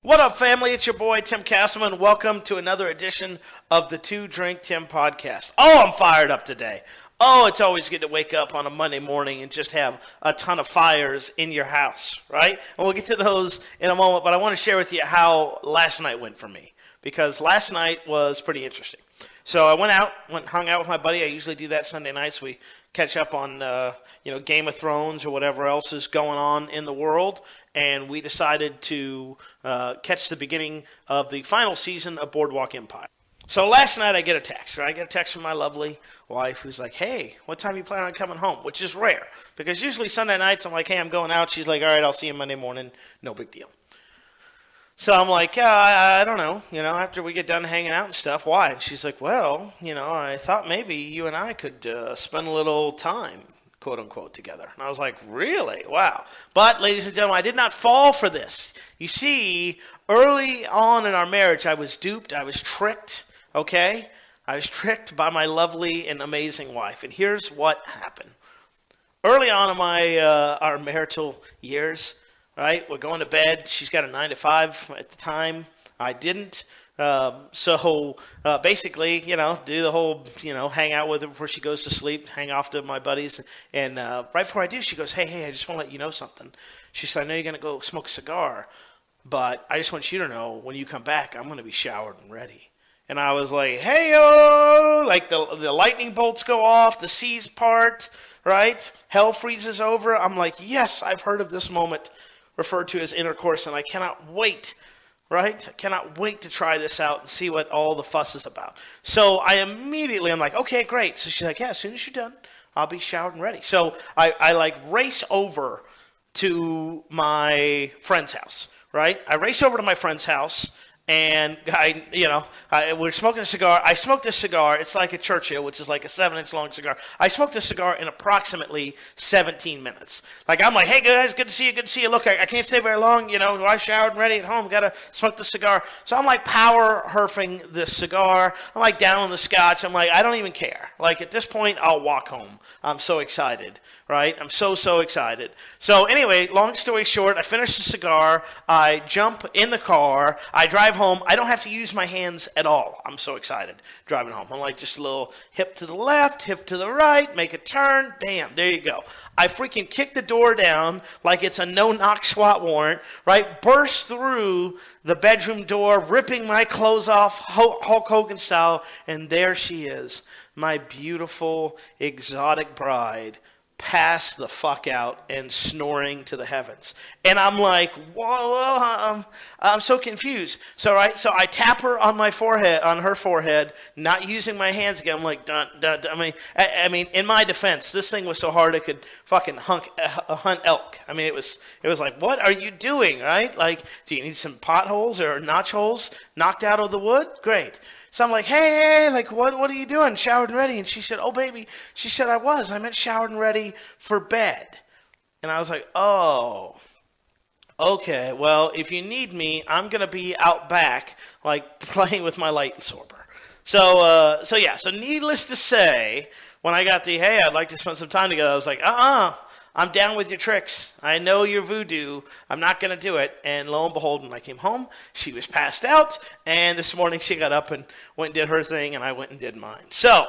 What up, family? It's your boy, Tim Castleman. Welcome to another edition of the Two Drink Tim podcast. Oh, I'm fired up today. Oh, it's always good to wake up on a Monday morning and just have a ton of fires in your house, right? And we'll get to those in a moment, but I want to share with you how last night went for me, because last night was pretty interesting. So I hung out with my buddy. I usually do that Sunday nights. We catch up on, Game of Thrones or whatever else is going on in the world. And we decided to catch the beginning of the final season of Boardwalk Empire. So last night I get a text, right? I get a text from my lovely wife who's like, hey, what time you plan on coming home? Which is rare, because usually Sunday nights I'm like, hey, I'm going out. She's like, all right, I'll see you Monday morning. No big deal. So I'm like, yeah, I don't know, after we get done hanging out and stuff, why? And she's like, well, I thought maybe you and I could spend a little time, quote unquote, together. And I was like, really? Wow. But, ladies and gentlemen, I did not fall for this. You see, early on in our marriage, I was duped, I was tricked, okay? I was tricked by my lovely and amazing wife. And here's what happened. Early on in our marital years, right? We're going to bed. She's got a 9 to 5 at the time. I didn't. Basically, do the whole, hang out with her before she goes to sleep, hang off to my buddies. And right before I do, she goes, hey, I just want to let you know something. She said, I know you're going to go smoke a cigar, but I just want you to know when you come back, I'm going to be showered and ready. And I was like, hey-o! Like the lightning bolts go off, the seas part, right? Hell freezes over. I'm like, yes, I've heard of this moment referred to as intercourse, and I cannot wait, right? I cannot wait to try this out and see what all the fuss is about. So I'm like, okay, great. So she's like, yeah, as soon as you're done, I'll be showered and ready. So I race over to my friend's house, right? I race over to my friend's house, and we're smoking a cigar. I smoked a cigar. It's like a Churchill, which is like a 7-inch long cigar. I smoked a cigar in approximately 17 minutes. Like, I'm like, hey guys, good to see you. Look, I can't stay very long. I showered and ready at home. Got to smoke the cigar. So I'm like power herfing the cigar. I'm like down on the scotch. I'm like, I don't even care. Like, at this point, I'll walk home. I'm so excited, right? I'm so excited. So anyway, long story short, I finish the cigar. I jump in the car. I drive home. I don't have to use my hands at all. I'm so excited driving home. I'm like, just a little hip to the left, hip to the right, make a turn. Bam, there you go. I freaking kick the door down like it's a no-knock SWAT warrant, right? Burst through the bedroom door, ripping my clothes off, Hulk Hogan style, and there she is, my beautiful, exotic bride, passed the fuck out and snoring to the heavens. And I'm like, whoa, I'm so confused. So I tap her on her forehead, not using my hands again. I'm like, dun, dun, dun. I mean, in my defense, this thing was so hard it could fucking hunt elk. I mean, it was like, what are you doing, right? Like, do you need some potholes or notch holes knocked out of the wood? Great. So I'm like, hey, like, what are you doing? Showered and ready? And she said, oh, baby. She said, I meant showered and ready for bed. And I was like, oh, okay. Well, if you need me, I'm going to be out back, like, playing with my light absorber. So needless to say, when I got the, hey, I'd like to spend some time together, I was like, I'm down with your tricks. I know your voodoo. I'm not going to do it. And lo and behold, when I came home, she was passed out. And this morning she got up and went and did her thing, and I went and did mine. So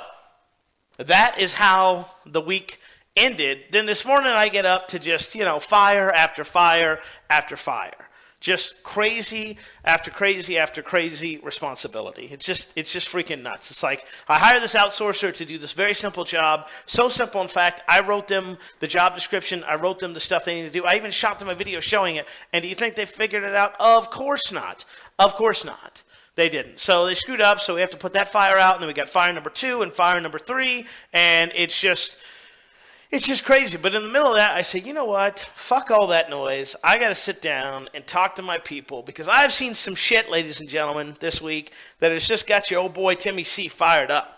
that is how the week ended. Then this morning I get up to just, fire after fire after fire. Just crazy after crazy after crazy responsibility. It's just freaking nuts. It's like, I hired this outsourcer to do this very simple job. So simple, in fact, I wrote them the job description. I wrote them the stuff they need to do. I even shot them a video showing it. And do you think they figured it out? Of course not. Of course not. They didn't. So they screwed up. So we have to put that fire out. And then we got fire number 2 and fire number 3. And it's just crazy. But in the middle of that, I say, you know what? Fuck all that noise. I got to sit down and talk to my people, because I've seen some shit, ladies and gentlemen, this week that has just got your old boy Timmy C fired up.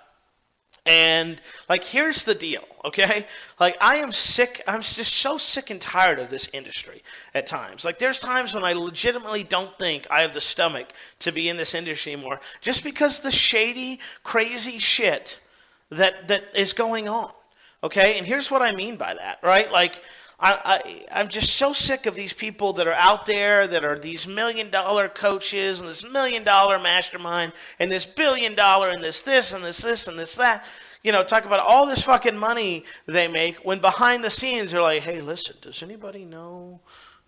And, like, here's the deal, okay? Like, I am sick. I'm just so sick and tired of this industry at times. Like, there's times when I legitimately don't think I have the stomach to be in this industry anymore, just because the shady, crazy shit that is going on. Okay, and here's what I mean by that, right? Like, I'm just so sick of these people that are out there that are these $1 million coaches and this $1 million mastermind and this $1 billion and this and this and this that. Talk about all this fucking money they make when behind the scenes they're like, hey, listen, does anybody know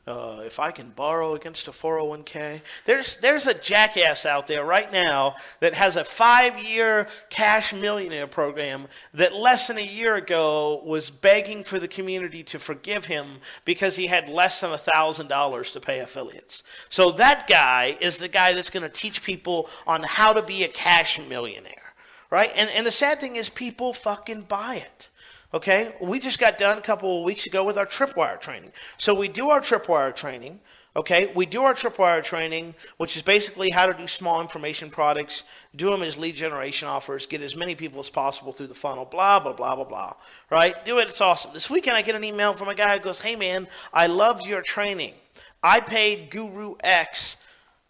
if I can borrow against a 401k? There's a jackass out there right now that has a 5-year cash millionaire program that less than a year ago was begging for the community to forgive him because he had less than $1,000 to pay affiliates. So that guy is the guy that's going to teach people on how to be a cash millionaire. Right? And the sad thing is people fucking buy it. Okay? We just got done a couple of weeks ago with our Tripwire training. So we do our Tripwire training. Okay? We do our Tripwire training, which is basically how to do small information products, do them as lead generation offers, get as many people as possible through the funnel, blah, blah, blah, blah, blah. Right? Do it. It's awesome. This weekend I get an email from a guy who goes, hey, man, I loved your training. I paid Guru X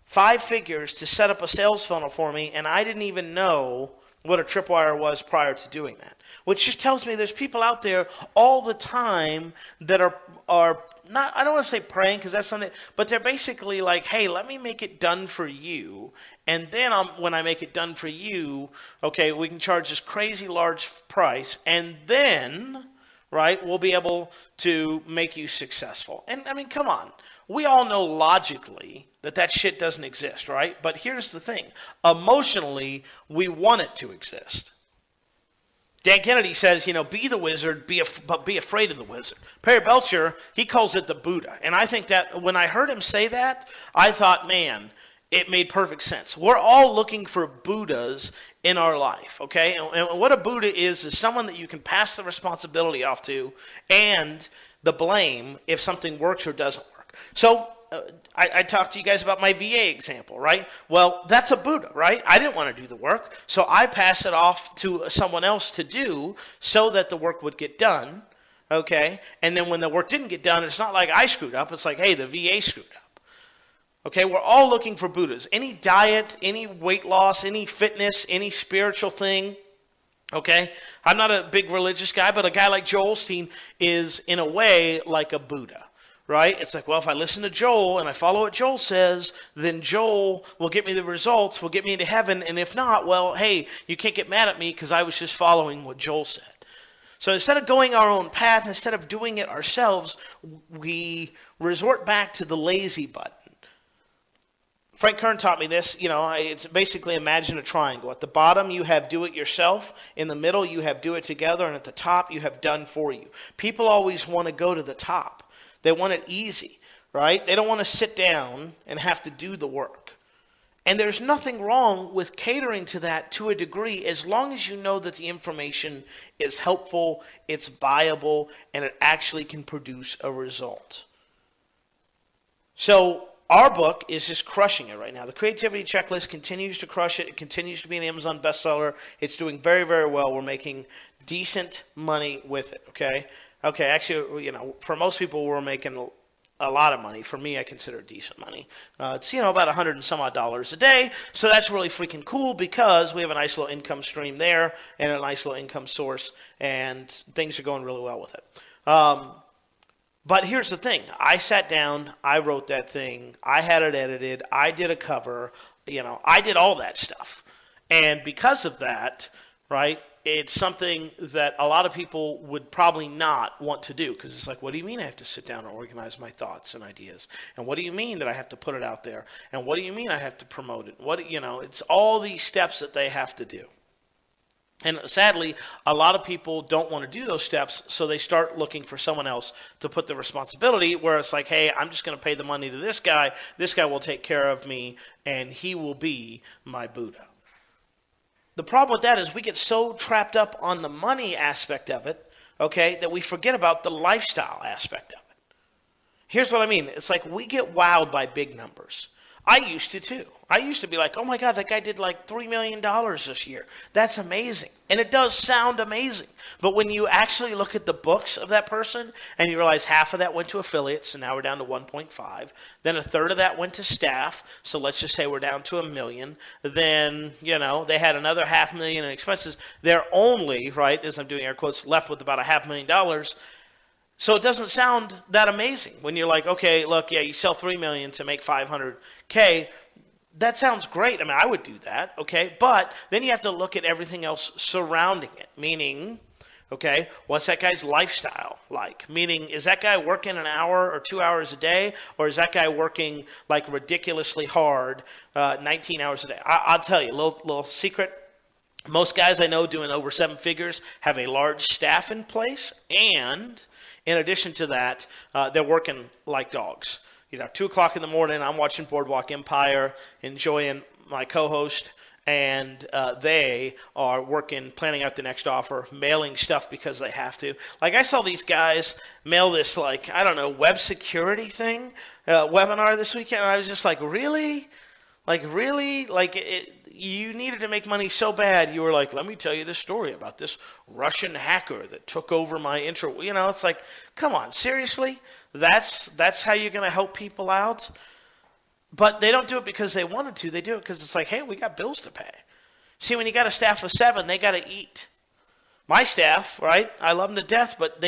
5 figures to set up a sales funnel for me, and I didn't even know what a tripwire was prior to doing that. Which just tells me there's people out there all the time that are not, I don't want to say praying because that's something, but they're basically like, hey, let me make it done for you. And then when I make it done for you, okay, we can charge this crazy large price. And then, right, we'll be able to make you successful. And I mean, come on. We all know logically that shit doesn't exist, right? But here's the thing. Emotionally, we want it to exist. Dan Kennedy says, be the wizard, but be afraid of the wizard. Perry Belcher, he calls it the Buddha. And I think that when I heard him say that, I thought, man, it made perfect sense. We're all looking for Buddhas in our life, okay? And what a Buddha is someone that you can pass the responsibility off to and the blame if something works or doesn't work. So I talked to you guys about my VA example, right? Well, that's a Buddha, right? I didn't want to do the work, so I passed it off to someone else to do so that the work would get done, okay? And then when the work didn't get done, it's not like I screwed up. It's like, hey, the VA screwed up. Okay, we're all looking for Buddhas. Any diet, any weight loss, any fitness, any spiritual thing, okay? I'm not a big religious guy, but a guy like Joel Osteen is, in a way, like a Buddha. Right? It's like, well, if I listen to Joel and I follow what Joel says, then Joel will get me the results, will get me into heaven. And if not, well, hey, you can't get mad at me because I was just following what Joel said. So instead of going our own path, instead of doing it ourselves, we resort back to the lazy button. Frank Kern taught me this. It's basically imagine a triangle. At the bottom, you have do it yourself. In the middle, you have do it together. And at the top, you have done for you. People always want to go to the top. They want it easy, right? They don't want to sit down and have to do the work. And there's nothing wrong with catering to that to a degree as long as you know that the information is helpful, it's viable, and it actually can produce a result. So our book is just crushing it right now. The Creativity Checklist continues to crush it. It continues to be an Amazon bestseller. It's doing very, very well. We're making decent money with it, okay? Okay, actually, for most people, we're making a lot of money. For me, I consider it decent money. It's, about $100 and some odd a day. So that's really freaking cool because we have a nice little income stream there and a nice little income source, and things are going really well with it. But here's the thing. I sat down, I wrote that thing, I had it edited, I did a cover, I did all that stuff. And because of that, right, it's something that a lot of people would probably not want to do because it's like, what do you mean I have to sit down and organize my thoughts and ideas? And what do you mean that I have to put it out there? And what do you mean I have to promote it? It's all these steps that they have to do. And sadly, a lot of people don't want to do those steps, so they start looking for someone else to put the responsibility where it's like, hey, I'm just going to pay the money to this guy. This guy will take care of me, and he will be my Buddha. The problem with that is we get so trapped up on the money aspect of it, okay, that we forget about the lifestyle aspect of it. Here's what I mean. It's like we get wowed by big numbers. I used to too. I used to be like, oh my God, that guy did like $3 million this year. That's amazing. And it does sound amazing. But when you actually look at the books of that person and you realize half of that went to affiliates, so now we're down to 1.5. Then a third of that went to staff. So let's just say we're down to $1 million. Then, they had another $500,000 in expenses. They're only, right, as I'm doing air quotes, left with about $500,000. So it doesn't sound that amazing when you're like, okay, look, yeah, you sell 3 million to make 500K. That sounds great. I mean, I would do that, okay? But then you have to look at everything else surrounding it, meaning, okay, what's that guy's lifestyle like? Meaning, is that guy working an hour or 2 hours a day, or is that guy working like ridiculously hard 19 hours a day? I'll tell you, little secret. Most guys I know doing over 7 figures have a large staff in place, and in addition to that, they're working like dogs. 2 o'clock in the morning, I'm watching Boardwalk Empire, enjoying my co-host, and they are working, planning out the next offer, mailing stuff because they have to. Like, I saw these guys mail this, like, I don't know, web security thing, webinar this weekend, and I was just like, really? Like, really? Like, you needed to make money so bad, you were like, let me tell you this story about this Russian hacker that took over my intro. It's like, come on, seriously? That's how you're going to help people out? But they don't do it because they wanted to. They do it because it's like, hey, we got bills to pay. See, when you got a staff of 7, they got to eat. My staff, right? I love them to death, but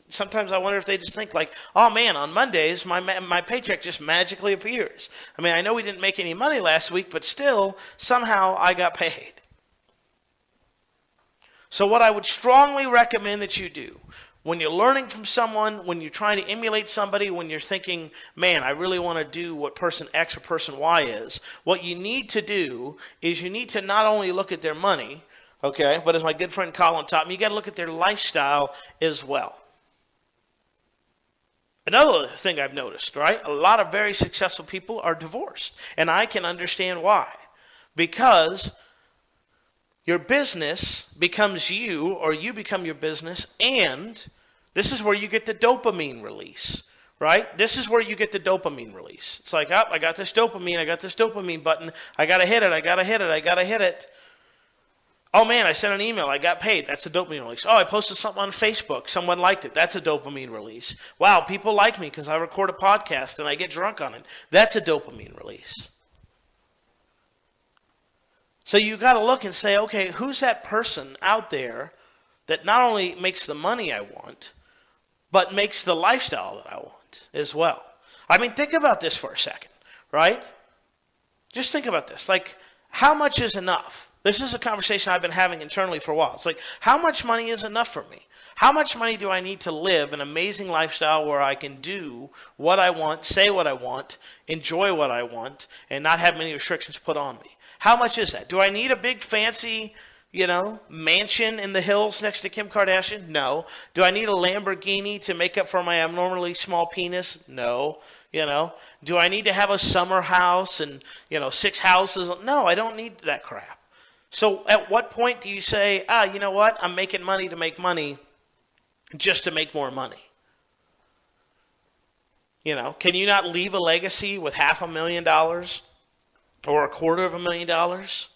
sometimes I wonder if they just think like, oh man, on Mondays, my paycheck just magically appears. I mean, I know we didn't make any money last week, but still, somehow I got paid. So what I would strongly recommend that you do, when you're learning from someone, when you're trying to emulate somebody, when you're thinking, man, I really want to do what person X or person Y is, what you need to do is you need to not only look at their money, okay, but as my good friend Colin taught me, you got to look at their lifestyle as well. Another thing I've noticed, right? A lot of very successful people are divorced, and I can understand why. Because your business becomes you, or you become your business, and this is where you get the dopamine release, right? This is where you get the dopamine release. It's like, I got this dopamine button. I got to hit it. Oh man, I sent an email, I got paid. That's a dopamine release. Oh, I posted something on Facebook. Someone liked it. That's a dopamine release. Wow, people like me because I record a podcast and I get drunk on it. That's a dopamine release. So you got to look and say, okay, who's that person out there that not only makes the money I want, but makes the lifestyle that I want as well? I mean, think about this for a second, right? Just think about this. Like, how much is enough? This is a conversation I've been having internally for a while. It's like, how much money is enough for me? How much money do I need to live an amazing lifestyle where I can do what I want, say what I want, enjoy what I want, and not have many restrictions put on me? How much is that? Do I need a big fancy, mansion in the hills next to Kim Kardashian? No. Do I need a Lamborghini to make up for my abnormally small penis? No. Do I need to have a summer house and, 6 houses? No, I don't need that crap. So at what point do you say, you know what? I'm making money to make money just to make more money. Can you not leave a legacy with $500,000 or $250,000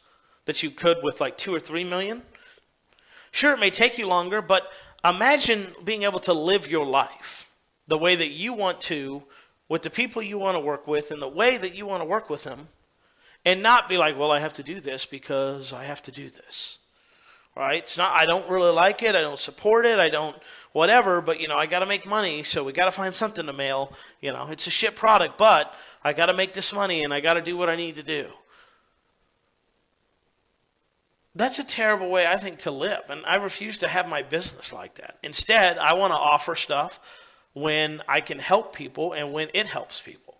that you could with like 2 or 3 million? Sure, it may take you longer, but imagine being able to live your life the way that you want to, with the people you want to work with, and the way that you want to work with them, and not be like, well, I have to do this because I have to do this. Right? It's not, I don't really like it, I don't support it, I don't whatever, but I got to make money, so we got to find something to mail. It's a shit product, but I got to make this money and I got to do what I need to do. That's a terrible way, I think, to live, and I refuse to have my business like that. Instead, I want to offer stuff when I can help people and when it helps people.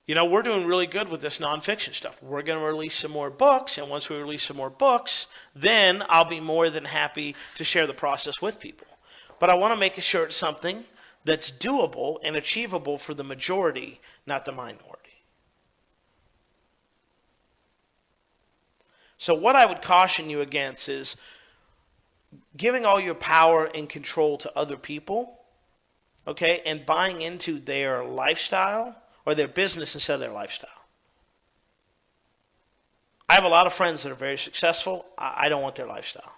We're doing really good with this nonfiction stuff. We're going to release some more books, and once we release some more books, then I'll be more than happy to share the process with people. But I want to make sure it's something that's doable and achievable for the majority, not the minority. So what I would caution you against is giving all your power and control to other people, okay, and buying into their lifestyle or their business instead of their lifestyle. I have a lot of friends that are very successful. I don't want their lifestyle.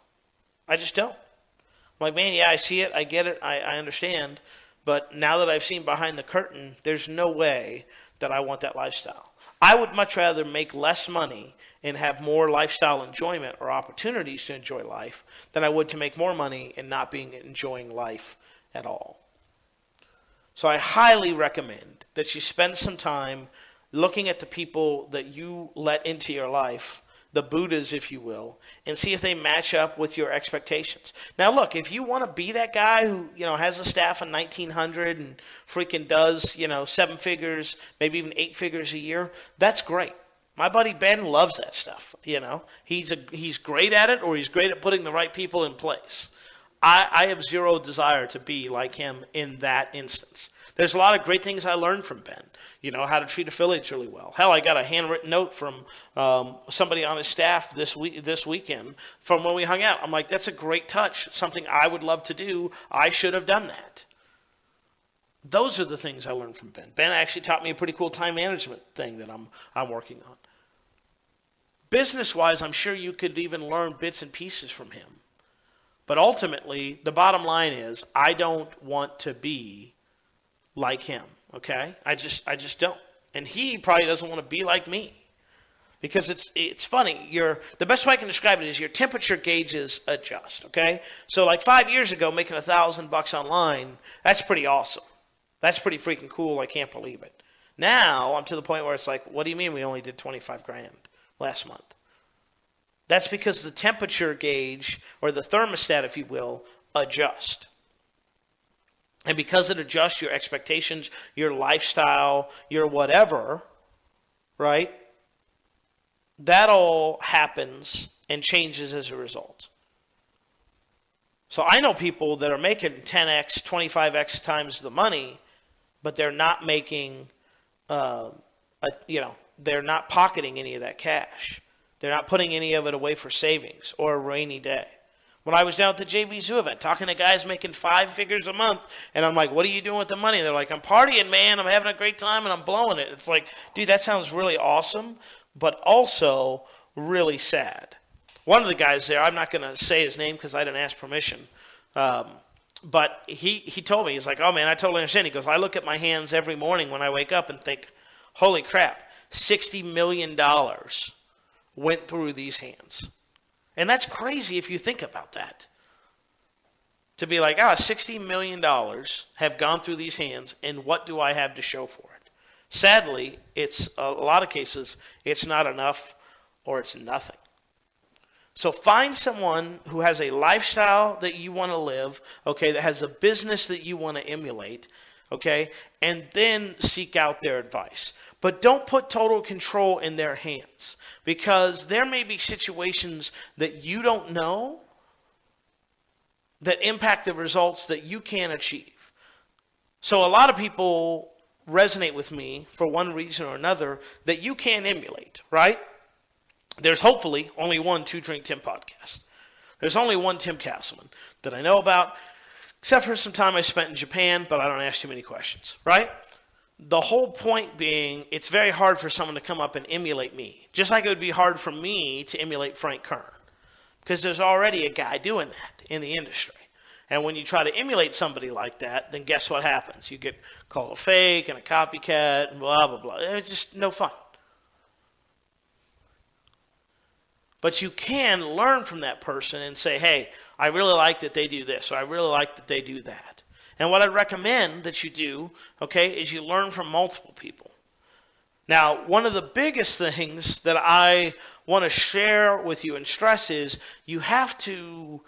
I just don't. I'm like, man, yeah, I see it. I get it. I understand. But now that I've seen behind the curtain, there's no way that I want that lifestyle. I would much rather make less money and have more lifestyle enjoyment or opportunities to enjoy life than I would to make more money and not enjoying life at all. So I highly recommend that you spend some time looking at the people that you let into your life, the Buddhas, if you will, and see if they match up with your expectations. Now, look, if you want to be that guy who, has a staff of 1,900 and freaking does, 7 figures, maybe even 8 figures a year, that's great. My buddy Ben loves that stuff. He's great at it, or he's great at putting the right people in place. I have zero desire to be like him in that instance. There's a lot of great things I learned from Ben. How to treat affiliates really well. Hell, I got a handwritten note from somebody on his staff this weekend from when we hung out. I'm like, that's a great touch. Something I would love to do. I should have done that. Those are the things I learned from Ben. Ben actually taught me a pretty cool time management thing that I'm working on. Business-wise, I'm sure you could even learn bits and pieces from him. But ultimately, the bottom line is, I don't want to be like him, okay? I just don't. And he probably doesn't want to be like me. Because it's funny, the best way I can describe it is your temperature gauges adjust, okay? So like 5 years ago, making $1,000 online, that's pretty awesome. That's pretty freaking cool, I can't believe it. Now, I'm to the point where it's like, what do you mean we only did 25 grand last month? That's because the temperature gauge, or the thermostat, if you will, adjust. And because it adjusts your expectations, your lifestyle, your whatever, right? That all happens and changes as a result. So I know people that are making 10x, 25x times the money, but they're not making, they're not pocketing any of that cash. They're not putting any of it away for savings or a rainy day. When I was down at the JV Zoo event, talking to guys making 5 figures a month, and I'm like, what are you doing with the money? They're like, I'm partying, man. I'm having a great time, and I'm blowing it. It's like, dude, that sounds really awesome, but also really sad. One of the guys there, I'm not going to say his name because I didn't ask permission, but he told me, he's like, oh, man, I totally understand. He goes, I look at my hands every morning when I wake up and think, holy crap, $60 million went through these hands. And that's crazy if you think about that. To be like, $60 million have gone through these hands, and what do I have to show for it? Sadly, it's a lot of cases, it's not enough or it's nothing. So find someone who has a lifestyle that you want to live, okay, that has a business that you want to emulate, okay, and then seek out their advice. But don't put total control in their hands, because there may be situations that you don't know that impact the results that you can achieve. So a lot of people resonate with me for one reason or another that you can't emulate, right? There's hopefully only one Two Drink Tim podcast. There's only one Tim Castleman that I know about, except for some time I spent in Japan, but I don't ask too many questions, right? The whole point being, it's very hard for someone to come up and emulate me. Just like it would be hard for me to emulate Frank Kern. Because there's already a guy doing that in the industry. And when you try to emulate somebody like that, then guess what happens? You get called a fake and a copycat and blah, blah, blah. It's just no fun. But you can learn from that person and say, hey, I really like that they do this, or I really like that they do that. And what I recommend that you do, okay, is you learn from multiple people. Now, one of the biggest things that I want to share with you and stress is you have to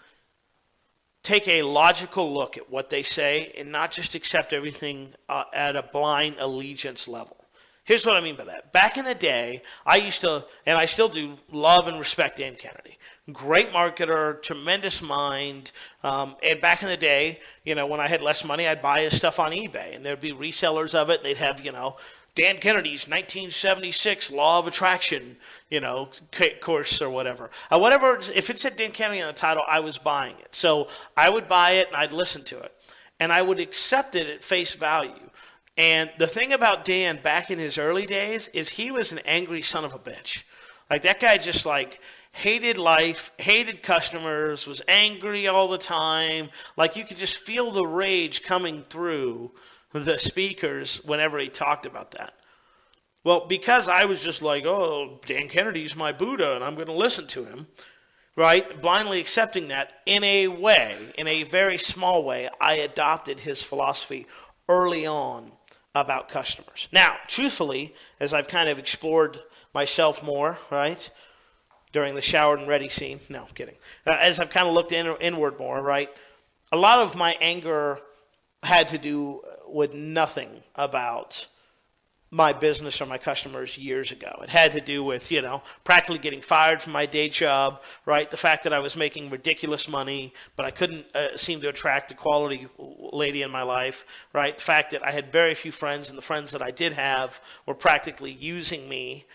take a logical look at what they say and not just accept everything at a blind allegiance level. Here's what I mean by that. Back in the day, I used to, and I still do, love and respect Dan Kennedy. Great marketer, tremendous mind. And back in the day, when I had less money, I'd buy his stuff on eBay. And there'd be resellers of it. They'd have, Dan Kennedy's 1976 Law of Attraction, course or whatever. Whatever, if it said Dan Kennedy on the title, I was buying it. So I would buy it and I'd listen to it. And I would accept it at face value. And the thing about Dan back in his early days is he was an angry son of a bitch. Like, that guy just, hated life, hated customers, was angry all the time. Like, you could just feel the rage coming through the speakers whenever he talked about that. Well, because I was just like, oh, Dan Kennedy's my Buddha, and I'm going to listen to him, right? Blindly accepting that, in a way, in a very small way, I adopted his philosophy early on about customers. Now, truthfully, as I've kind of explored myself more, right, during the showered and ready scene, no, I'm kidding. As I've kind of looked inward more, right, a lot of my anger had to do with nothing about my business or my customers years ago. It had to do with, practically getting fired from my day job, right? The fact that I was making ridiculous money, but I couldn't seem to attract a quality lady in my life, right? The fact that I had very few friends, and the friends that I did have were practically using me,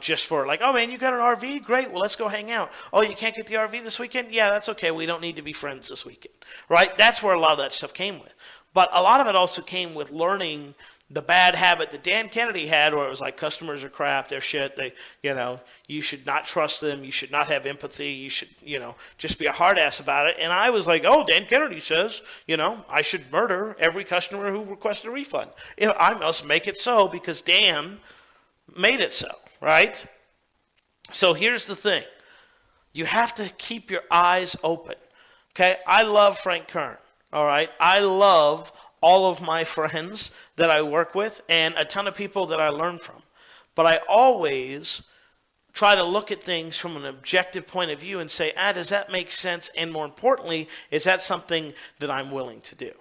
just for like, oh man, you got an RV? Great, well, let's go hang out. Oh, you can't get the RV this weekend? Yeah, that's okay. We don't need to be friends this weekend, right? That's where a lot of that stuff came with. But a lot of it also came with learning the bad habit that Dan Kennedy had, where it was like, customers are crap, they're shit, you should not trust them, you should not have empathy, you should, just be a hard ass about it. And I was like, oh, Dan Kennedy says, I should murder every customer who requests a refund. I must make it so because Dan made it so, right? So here's the thing. You have to keep your eyes open, okay? I love Frank Kern, all right? I love all of my friends that I work with and a ton of people that I learn from. But I always try to look at things from an objective point of view and say, does that make sense? And more importantly, is that something that I'm willing to do?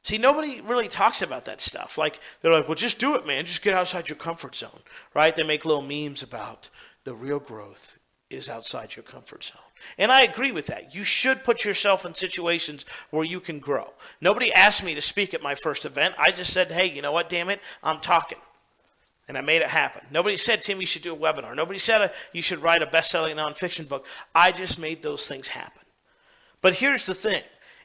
See, nobody really talks about that stuff. Like, they're like, well, just do it, man. Just get outside your comfort zone, right? They make little memes about the real growth is outside your comfort zone. And I agree with that. You should put yourself in situations where you can grow. Nobody asked me to speak at my first event. I just said, hey, you know what, damn it, I'm talking. And I made it happen. Nobody said, Tim, you should do a webinar. Nobody said you should write a best-selling nonfiction book. I just made those things happen. But here's the thing.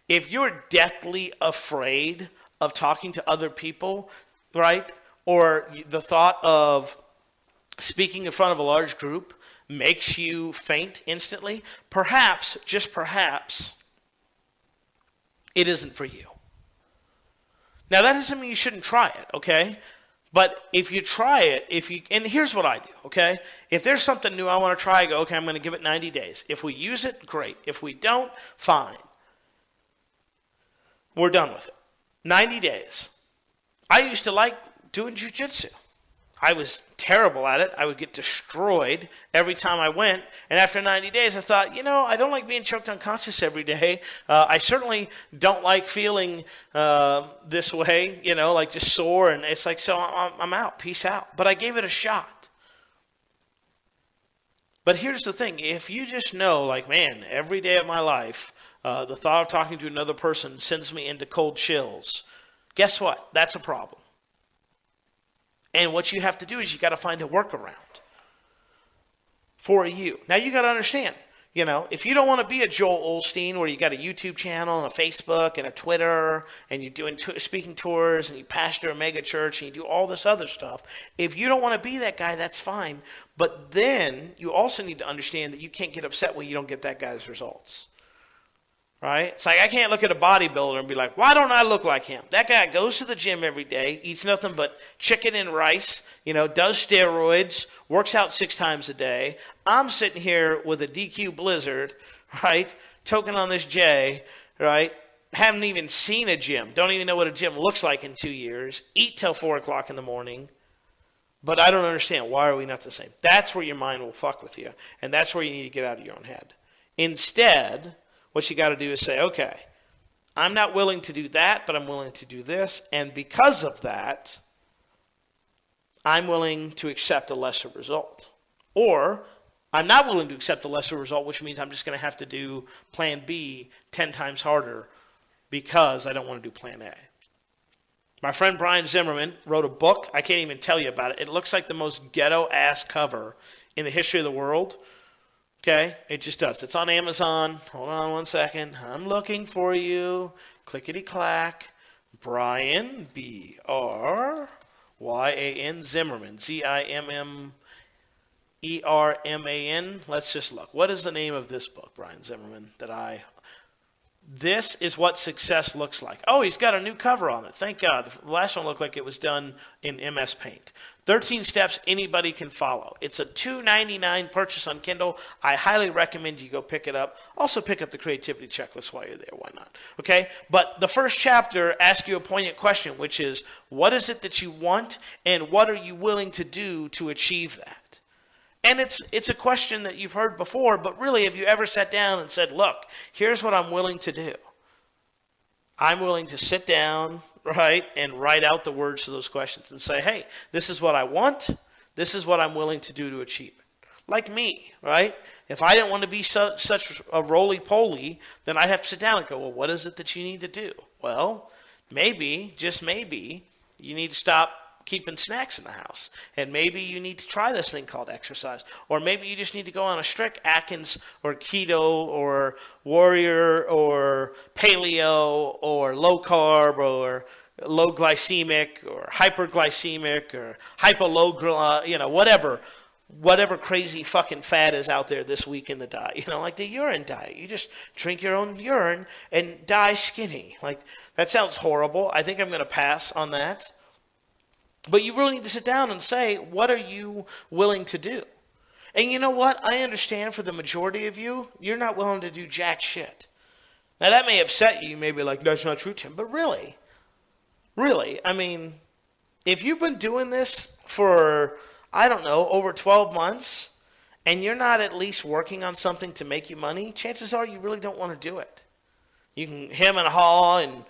If you're deathly afraid of talking to other people, right, or the thought of speaking in front of a large group makes you faint instantly, perhaps, just perhaps, it isn't for you. Now, that doesn't mean you shouldn't try it, okay? But if you try it, and here's what I do, okay? If there's something new I want to try, I go, okay, I'm going to give it 90 days. If we use it, great. If we don't, fine. We're done with it. 90 days. I used to like doing jiu-jitsu. I was terrible at it. I would get destroyed every time I went. And after 90 days, I thought, I don't like being choked unconscious every day. I certainly don't like feeling this way, like just sore. And it's like, so I'm out. Peace out. But I gave it a shot. But here's the thing. If you just know, like, man, every day of my life, the thought of talking to another person sends me into cold chills, guess what? That's a problem. And what you have to do is you got to find a workaround for you. Now, you got to understand, if you don't want to be a Joel Osteen where you got a YouTube channel and a Facebook and a Twitter and you're doing speaking tours and you pastor a mega church and you do all this other stuff, if you don't want to be that guy, that's fine. But then you also need to understand that you can't get upset when you don't get that guy's results. Right? It's like I can't look at a bodybuilder and be like, why don't I look like him? That guy goes to the gym every day, eats nothing but chicken and rice, does steroids, works out 6 times a day. I'm sitting here with a DQ Blizzard, right? Toking on this J, right? Haven't even seen a gym. Don't even know what a gym looks like in 2 years. Eat till 4 o'clock in the morning. But I don't understand. Why are we not the same? That's where your mind will fuck with you. And that's where you need to get out of your own head. Instead, what you got to do is say, okay, I'm not willing to do that, but I'm willing to do this. And because of that, I'm willing to accept a lesser result. Or I'm not willing to accept a lesser result, which means I'm just going to have to do plan B 10 times harder because I don't want to do plan A. My friend Brian Zimmerman wrote a book. I can't even tell you about it. It looks like the most ghetto-ass cover in the history of the world. Okay, it just does. It's on Amazon. Hold on one second. I'm looking for you. Clickety-clack. Brian, B-R-Y-A-N, Zimmerman, Z-I-M-M-E-R-M-A-N. Let's just look. What is the name of this book, Brian Zimmerman, This is what success looks like. Oh, he's got a new cover on it. Thank God. The last one looked like it was done in MS Paint. 13 steps anybody can follow. It's a $2.99 purchase on Kindle. I highly recommend you go pick it up. Also pick up the creativity checklist while you're there. Why not? Okay? But the first chapter asks you a poignant question, which is, what is it that you want and what are you willing to do to achieve that? And it's a question that you've heard before, but really, have you ever sat down and said, look, here's what I'm willing to do. I'm willing to sit down, right, and write out the words to those questions and say, hey, this is what I want. This is what I'm willing to do to achieve it. Like me, right? If I didn't want to be such a roly-poly, then I'd have to sit down and go, well, what is it that you need to do? Well, maybe, just maybe, you need to stop keeping snacks in the house. And maybe you need to try this thing called exercise. Or maybe you just need to go on a strict Atkins or keto or warrior or paleo or low carb or low glycemic or hyperglycemic or whatever crazy fucking fad is out there this week in the diet. Like the urine diet. You just drink your own urine and die skinny. Like, that sounds horrible. I think I'm going to pass on that. But you really need to sit down and say, what are you willing to do? And you know what? I understand for the majority of you, you're not willing to do jack shit. Now, that may upset you. You may be like, that's not true, Tim. But really, I mean, if you've been doing this for, I don't know, over 12 months, and you're not at least working on something to make you money, chances are you really don't want to do it. You can hem and haw and,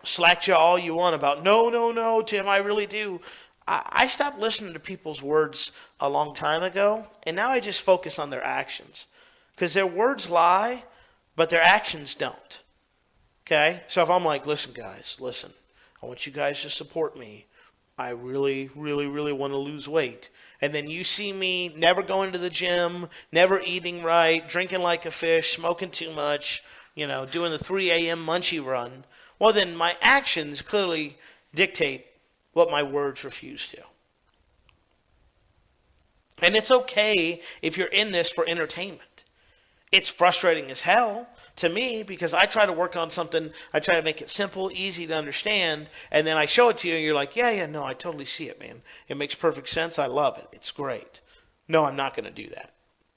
slack jaw all you want about, no, Tim, I really do. I stopped listening to people's words a long time ago, and now I just focus on their actions. Because their words lie, but their actions don't. Okay? So if I'm like, listen, guys, I want you guys to support me. I really, really, really want to lose weight. And then you see me never going to the gym, never eating right, drinking like a fish, smoking too much, doing the 3 a.m. munchie run, well, then my actions clearly dictate what my words refuse to. And it's okay if you're in this for entertainment. It's frustrating as hell to me because I try to work on something, I try to make it simple, easy to understand, and then I show it to you and you're like, yeah, no, I totally see it, man. It makes perfect sense. I love it. It's great. No, I'm not going to do that.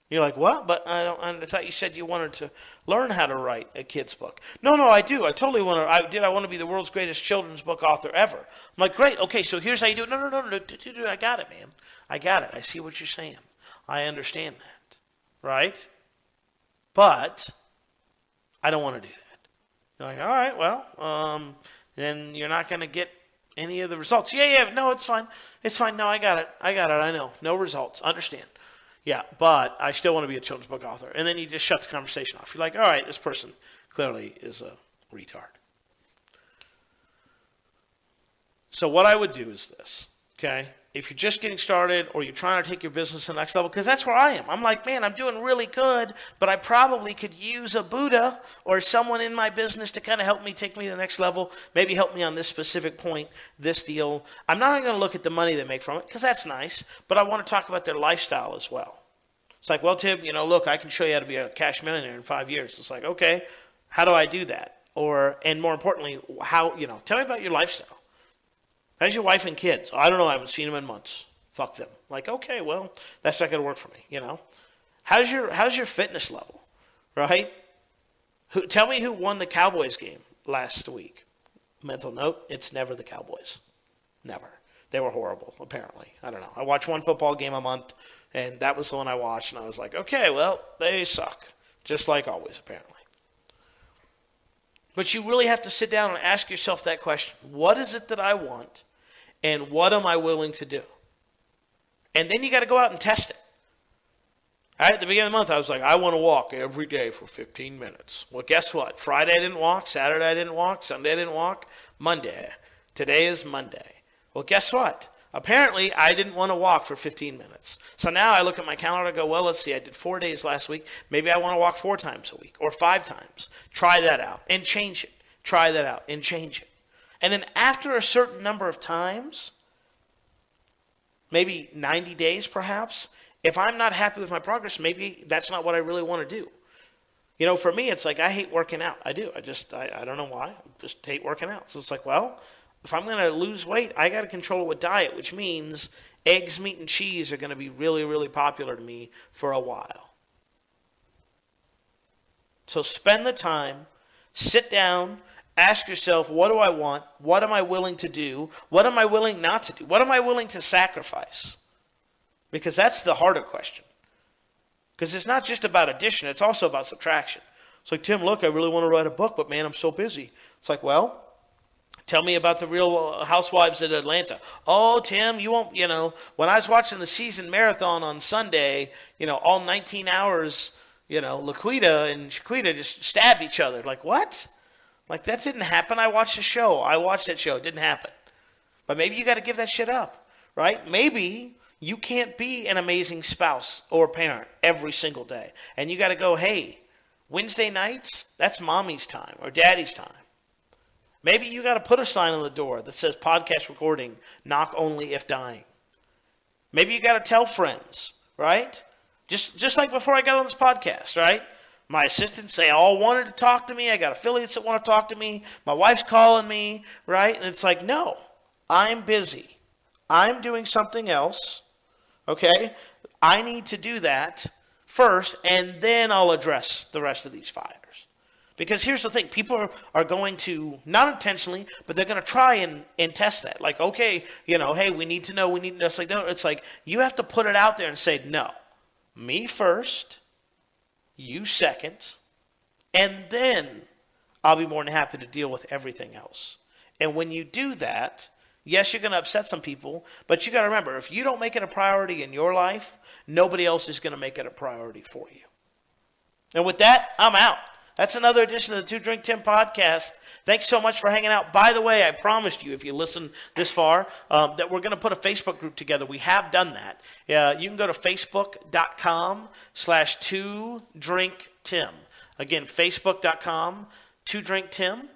You're like, what? But I thought you said you wanted to learn how to write a kid's book. No, I do. I totally want to. I want to be the world's greatest children's book author ever. I'm like, great. Okay, so here's how you do it. No. I got it, man. I got it. I see what you're saying. I understand that. Right? But I don't want to do that. You're like, all right, well, then you're not going to get any of the results. Yeah. No, it's fine. It's fine. No, I got it. I know. No results. Understand. Yeah, but I still want to be a children's book author. And then you just shut the conversation off. You're like, all right, this person clearly is a retard. So what I would do is this, okay? If you're just getting started or you're trying to take your business to the next level, because that's where I am. I'm like, man, I'm doing really good, but I probably could use a Buddha or someone in my business to kind of help me take me to the next level, maybe help me on this specific point, this deal. I'm not going to look at the money they make from it because that's nice, but I want to talk about their lifestyle as well. It's like, well, Tim, look, I can show you how to be a cash millionaire in 5 years. It's like, okay, how do I do that? And more importantly, tell me about your lifestyle. How's your wife and kids? I don't know. I haven't seen them in months. Fuck them. Like, okay, well, that's not going to work for me, How's your fitness level, right? Tell me who won the Cowboys game last week. Mental note, it's never the Cowboys. Never. They were horrible, apparently. I don't know. I watch one football game a month, and that was the one I watched, and I was like, okay, well, they suck. Just like always, apparently. But you really have to sit down and ask yourself that question. What is it that I want, and what am I willing to do? And then you got to go out and test it. All right, at the beginning of the month, I was like, I want to walk every day for 15 minutes. Well, guess what? Friday I didn't walk. Saturday I didn't walk. Sunday I didn't walk. Monday. Today is Monday. Well, guess what? Apparently, I didn't want to walk for 15 minutes. So now I look at my calendar and go, well, let's see. I did 4 days last week. Maybe I want to walk 4 times a week or 5 times. Try that out and change it. Try that out and change it. And then after a certain number of times, maybe 90 days perhaps, if I'm not happy with my progress, maybe that's not what I really want to do. For me, it's like I hate working out. I do. I don't know why. I just hate working out. So it's like, well, if I'm going to lose weight, I got to control it with diet, which means eggs, meat, and cheese are going to be really, really popular to me for a while. So spend the time, sit down, ask yourself, what do I want? What am I willing to do? What am I willing not to do? What am I willing to sacrifice? Because that's the harder question. Because it's not just about addition, it's also about subtraction. It's like, Tim, look, I really want to write a book, but man, I'm so busy. It's like, well, tell me about the Real Housewives of Atlanta. Oh, Tim, you won't, when I was watching the season marathon on Sunday, all 19 hours, Laquita and Shaquita just stabbed each other. Like, what? Like, that didn't happen. I watched the show. I watched that show. It didn't happen. But maybe you got to give that shit up, right? Maybe you can't be an amazing spouse or parent every single day. And you got to go, hey, Wednesday nights, that's mommy's time or daddy's time. Maybe you got to put a sign on the door that says podcast recording, knock only if dying. Maybe you got to tell friends, right? Just like before I got on this podcast, right? My assistants say all wanted to talk to me. I got affiliates that want to talk to me. My wife's calling me, right? And it's like, no, I'm busy. I'm doing something else, okay? I need to do that first, and then I'll address the rest of these fires. Because here's the thing, people are going to, not intentionally, but they're going to try and test that. Like, okay, hey, we need to know. It's like, no, it's like you have to put it out there and say, no, me first, you second, and then I'll be more than happy to deal with everything else. And when you do that, yes, you're going to upset some people, but you got to remember, if you don't make it a priority in your life, nobody else is going to make it a priority for you. And with that, I'm out. That's another edition of the Two Drink Tim podcast. Thanks so much for hanging out. By the way, I promised you, if you listen this far, that we're going to put a Facebook group together. We have done that. You can go to facebook.com/2drinktim. Again, facebook.com, 2drinktim.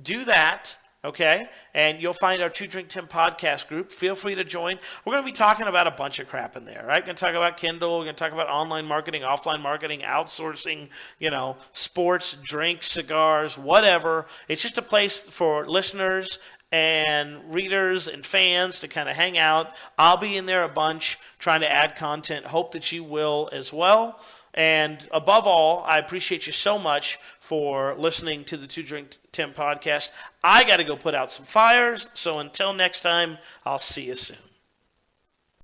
Do that. Okay, and you'll find our Two Drink Tim podcast group. Feel free to join. We're going to be talking about a bunch of crap in there, right? We're going to talk about Kindle. We're going to talk about online marketing, offline marketing, outsourcing, sports, drinks, cigars, whatever. It's just a place for listeners and readers and fans to kind of hang out. I'll be in there a bunch trying to add content. Hope that you will as well. And above all, I appreciate you so much for listening to the Two Drink Tim podcast. I got to go put out some fires. So until next time, I'll see you soon.